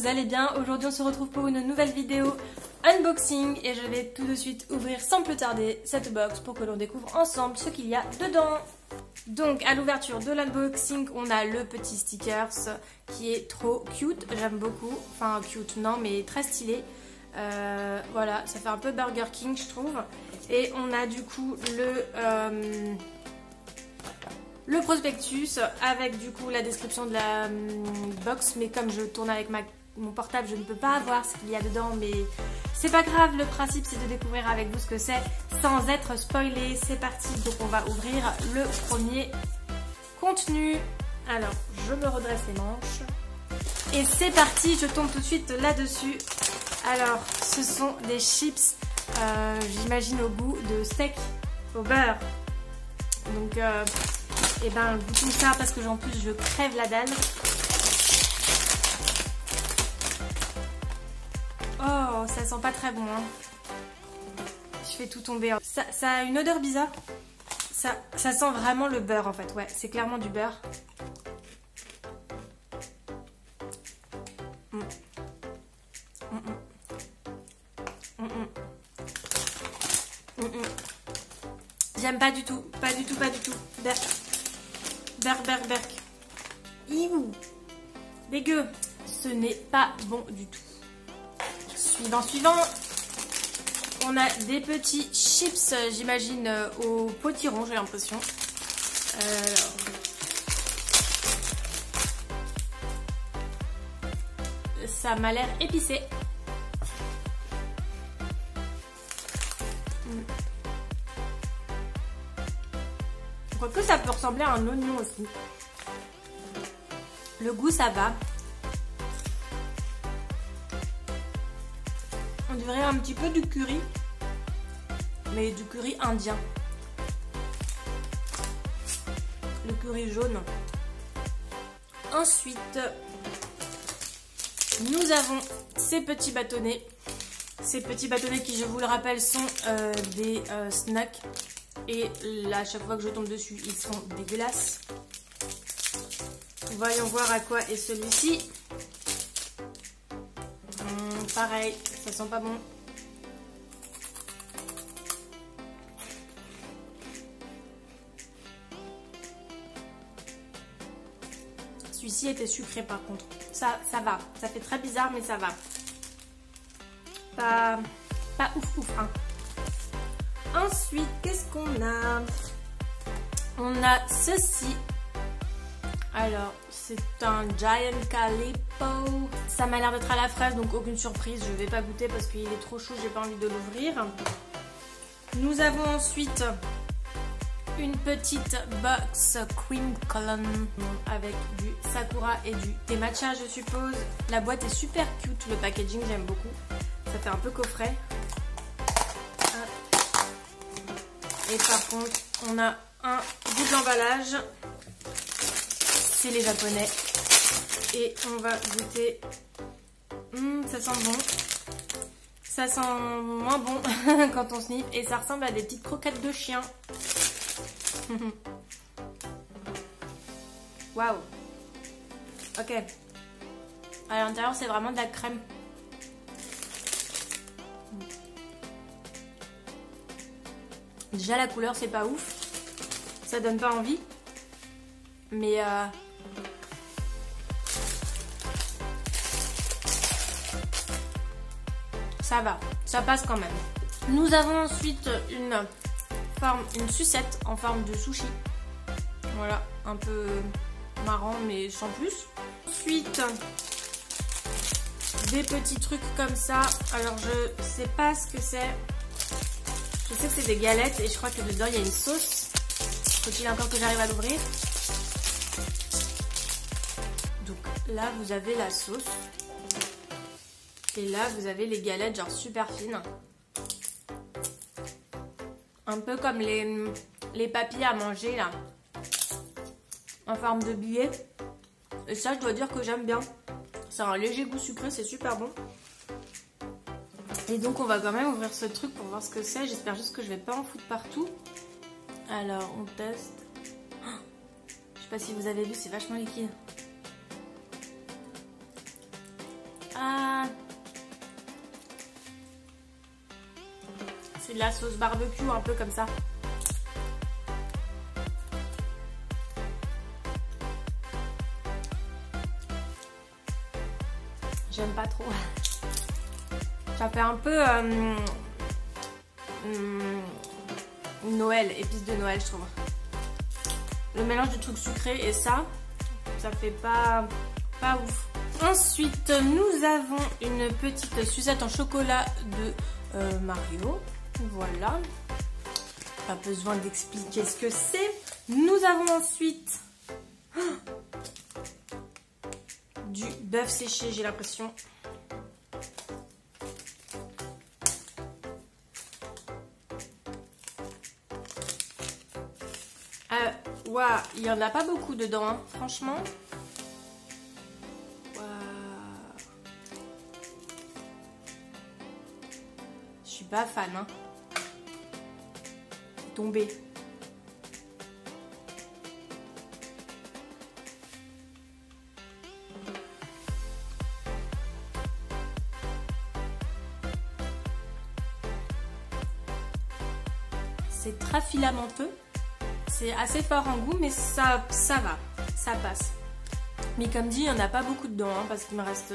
vous allez bien. Aujourd'hui on se retrouve pour une nouvelle vidéo unboxing et je vais tout de suite ouvrir sans plus tarder cette box pour que l'on découvre ensemble ce qu'il y a dedans. Donc à l'ouverture de l'unboxing on a le petit stickers qui est trop cute, j'aime beaucoup, enfin cute non mais très stylé. Voilà, ça fait un peu Burger King je trouve. Et on a du coup le prospectus avec du coup la description de la box, mais comme je tourne avec mon portable je ne peux pas voir ce qu'il y a dedans, mais c'est pas grave, le principe c'est de découvrir avec vous ce que c'est sans être spoilé. C'est parti, donc on va ouvrir le premier contenu. Alors je me redresse les manches et c'est parti, je tombe tout de suite là-dessus. Alors ce sont des chips, j'imagine au goût de steak au beurre, donc et ben goûtons ça parce que en plus je crève la dalle. Oh, ça sent pas très bon hein. Je fais tout tomber. Ça a une odeur bizarre. Ça sent vraiment le beurre en fait. Ouais, c'est clairement du beurre. J'aime pas du tout. Pas du tout, pas du tout. Berk. Iou. Dégueu. Ce n'est pas bon du tout. Suivant. On a des petits chips, j'imagine, au potiron, j'ai l'impression. Ça m'a l'air épicé. Je crois que ça peut ressembler à un oignon aussi. Le goût, ça va. On dirait un petit peu du curry, mais du curry indien. Le curry jaune. Ensuite, nous avons ces petits bâtonnets. Ces petits bâtonnets qui, je vous le rappelle, sont des snacks. Et là, à chaque fois que je tombe dessus, ils sont dégueulasses. Voyons voir à quoi est celui-ci. Pareil, ça sent pas bon. Celui-ci était sucré par contre. Ça va. Ça fait très bizarre, mais ça va. Pas ouf hein. Ensuite, qu'est-ce qu'on a? On a ceci. Alors, c'est un Giant Calippo. Ça m'a l'air d'être à la fraise, donc aucune surprise. Je vais pas goûter parce qu'il est trop chaud, j'ai pas envie de l'ouvrir. Nous avons ensuite une petite box Cream Column avec du sakura et du thé matcha, je suppose. La boîte est super cute, le packaging j'aime beaucoup. Ça fait un peu coffret. Et par contre, on a un double emballage. C'est les japonais. Et on va goûter. Ça sent bon. Ça sent moins bon quand on sniffe. Et ça ressemble à des petites croquettes de chien. Waouh. Ok. À l'intérieur, c'est vraiment de la crème. Déjà la couleur c'est pas ouf, ça donne pas envie, mais ça va, ça passe quand même. Nous avons ensuite une sucette en forme de sushi, voilà, un peu marrant mais sans plus. Ensuite des petits trucs comme ça, alors je sais pas ce que c'est. Je sais que c'est des galettes et je crois que dedans il y a une sauce. Faut-il encore que j'arrive à l'ouvrir? Donc là vous avez la sauce. Et là vous avez les galettes genre super fines. Un peu comme les papilles à manger là. En forme de billets. Et ça je dois dire que j'aime bien. Ça a un léger goût sucré, c'est super bon. Et donc on va quand même ouvrir ce truc pour voir ce que c'est. J'espère juste que je vais pas en foutre partout. Alors on teste. Oh, je sais pas si vous avez vu, c'est vachement liquide. Ah C'est de la sauce barbecue, un peu comme ça. J'aime pas trop. Ça fait un peu Noël, épices de Noël, je trouve. Le mélange du truc sucré et ça fait pas ouf. Ensuite, nous avons une petite sucette en chocolat de Mario. Voilà. Pas besoin d'expliquer ce que c'est. Nous avons ensuite du bœuf séché, j'ai l'impression. Waouh, il n'y en a pas beaucoup dedans, hein, franchement. Wow. Je suis pas fan, hein. Tombé. C'est très filamenteux. C'est assez fort en goût, mais ça va, ça passe. Mais comme dit, il n'y en a pas beaucoup dedans, hein, parce qu'il me reste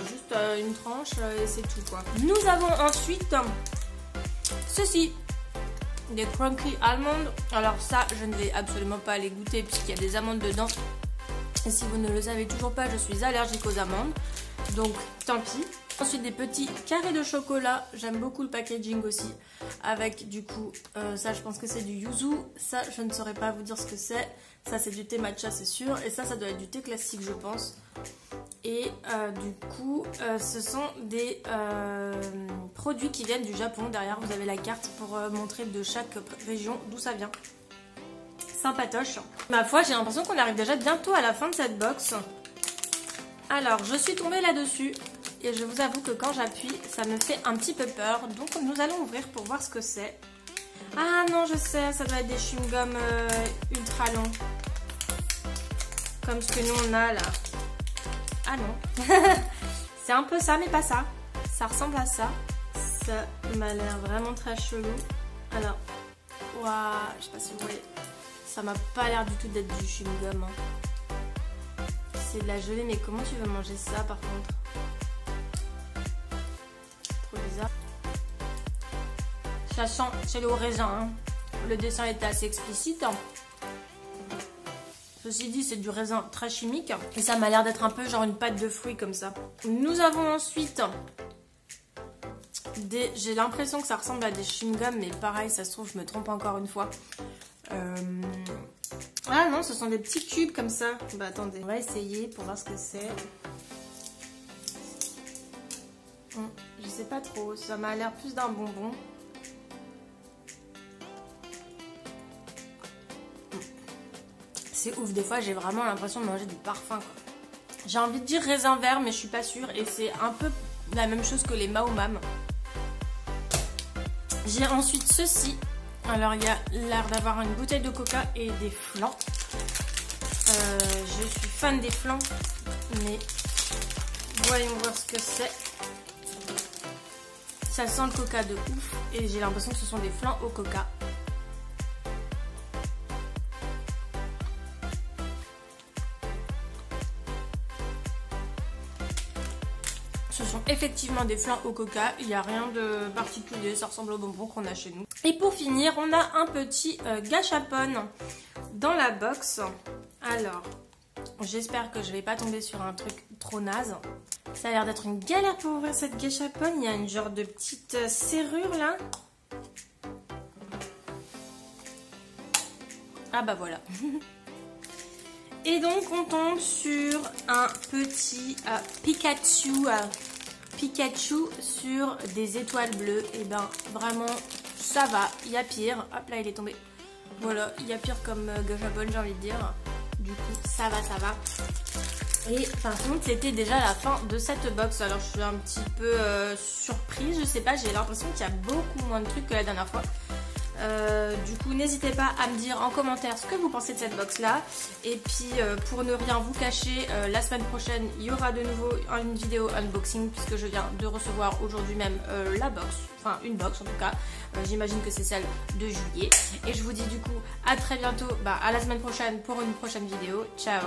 juste une tranche et c'est tout, quoi. Nous avons ensuite ceci, des Crunchy Almonds. Alors ça, je ne vais absolument pas les goûter puisqu'il y a des amandes dedans. Et si vous ne le savez toujours pas, je suis allergique aux amandes, donc tant pis. Ensuite des petits carrés de chocolat, j'aime beaucoup le packaging aussi, avec du coup, ça je pense que c'est du yuzu, ça je ne saurais pas vous dire ce que c'est, ça c'est du thé matcha c'est sûr, et ça doit être du thé classique je pense. Et du coup, ce sont des produits qui viennent du Japon, derrière vous avez la carte pour montrer de chaque région d'où ça vient. Sympatoche. Ma foi, j'ai l'impression qu'on arrive déjà bientôt à la fin de cette box. Alors, je suis tombée là-dessus. Et je vous avoue que quand j'appuie, ça me fait un petit peu peur. Donc nous allons ouvrir pour voir ce que c'est. Ah non, je sais, ça doit être des chewing-gums ultra longs. Comme ce que nous on a là. Ah non. C'est un peu ça, mais pas ça. Ça ressemble à ça. Ça m'a l'air vraiment très chelou. Alors, waouh, je sais pas si vous voyez. Ça m'a pas l'air du tout d'être du chewing-gum. Hein. C'est de la gelée, mais comment tu veux manger ça par contre? Bizarre. Ça sent, c'est le raisin, hein. Le dessin était assez explicite. Ceci dit, c'est du raisin très chimique et ça m'a l'air d'être un peu genre une pâte de fruits comme ça. Nous avons ensuite des... J'ai l'impression que ça ressemble à des chewing-gums, mais pareil, ça se trouve, je me trompe encore une fois. Ah non, ce sont des petits cubes comme ça. Bah attendez, on va essayer pour voir ce que c'est. Je sais pas trop, ça m'a l'air plus d'un bonbon. C'est ouf, des fois j'ai vraiment l'impression de manger du parfum, quoi. J'ai envie de dire raisin vert, mais je suis pas sûre. Et c'est un peu la même chose que les Maomam. J'ai ensuite ceci. Alors il y a l'air d'avoir une bouteille de coca et des flancs. Je suis fan des flancs, mais voyons voir ce que c'est. Ça sent le coca de ouf et j'ai l'impression que ce sont des flancs au coca. Ce sont effectivement des flancs au coca, il n'y a rien de particulier, ça ressemble aux bonbons qu'on a chez nous. Et pour finir, on a un petit gâchapon dans la box. Alors, j'espère que je vais pas tomber sur un truc trop naze. Ça a l'air d'être une galère pour ouvrir cette gâchapon. Il y a une genre de petite serrure là. Ah bah voilà. Et donc on tombe sur un petit Pikachu sur des étoiles bleues. Et ben vraiment ça va, il y a pire. Hop là il est tombé. Voilà, il y a pire comme gâchapon j'ai envie de dire. Du coup ça va. Et par contre c'était déjà la fin de cette box. Alors je suis un petit peu surprise, je sais pas, j'ai l'impression qu'il y a beaucoup moins de trucs que la dernière fois. Du coup, n'hésitez pas à me dire en commentaire ce que vous pensez de cette box là. Et puis, pour ne rien vous cacher, la semaine prochaine, il y aura de nouveau une vidéo unboxing puisque je viens de recevoir aujourd'hui même la box. Enfin, une box en tout cas. J'imagine que c'est celle de juillet. Et je vous dis du coup à très bientôt, à la semaine prochaine pour une prochaine vidéo. Ciao!